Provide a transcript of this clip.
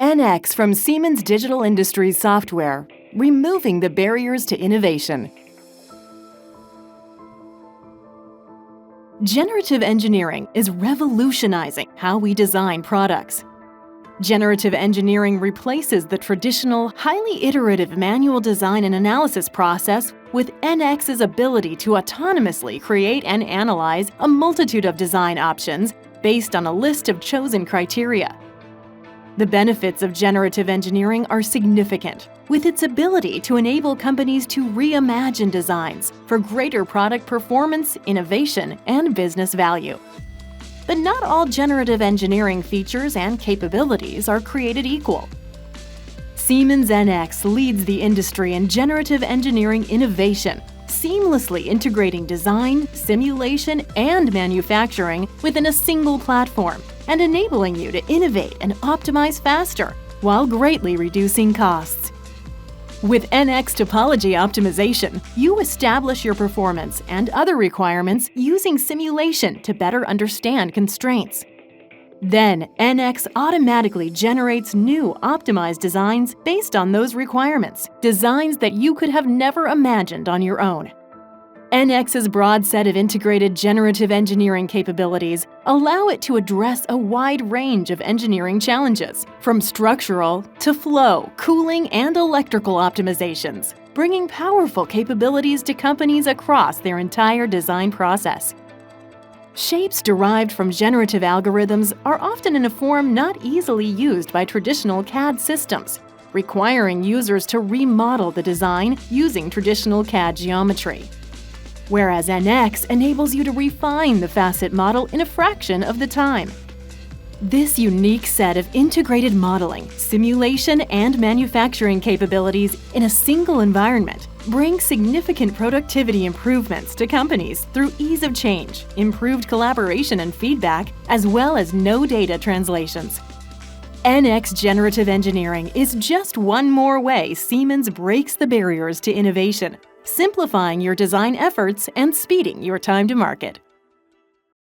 NX from Siemens Digital Industries Software, removing the barriers to innovation. Generative engineering is revolutionizing how we design products. Generative engineering replaces the traditional, highly iterative manual design and analysis process with NX's ability to autonomously create and analyze a multitude of design options based on a list of chosen criteria. The benefits of generative engineering are significant, with its ability to enable companies to reimagine designs for greater product performance, innovation, and business value. But not all generative engineering features and capabilities are created equal. Siemens NX leads the industry in generative engineering innovation, seamlessly integrating design, simulation, and manufacturing within a single platform, and enabling you to innovate and optimize faster while greatly reducing costs. With NX Topology Optimization, you establish your performance and other requirements using simulation to better understand constraints. Then, NX automatically generates new optimized designs based on those requirements, designs that you could have never imagined on your own. NX's broad set of integrated generative engineering capabilities allow it to address a wide range of engineering challenges, from structural to flow, cooling, and electrical optimizations, bringing powerful capabilities to companies across their entire design process. Shapes derived from generative algorithms are often in a form not easily used by traditional CAD systems, requiring users to remodel the design using traditional CAD geometry. Whereas NX enables you to refine the facet model in a fraction of the time. This unique set of integrated modeling, simulation, and manufacturing capabilities in a single environment brings significant productivity improvements to companies through ease of change, improved collaboration and feedback, as well as no data translations. NX Generative Engineering is just one more way Siemens breaks the barriers to innovation, simplifying your design efforts and speeding your time to market.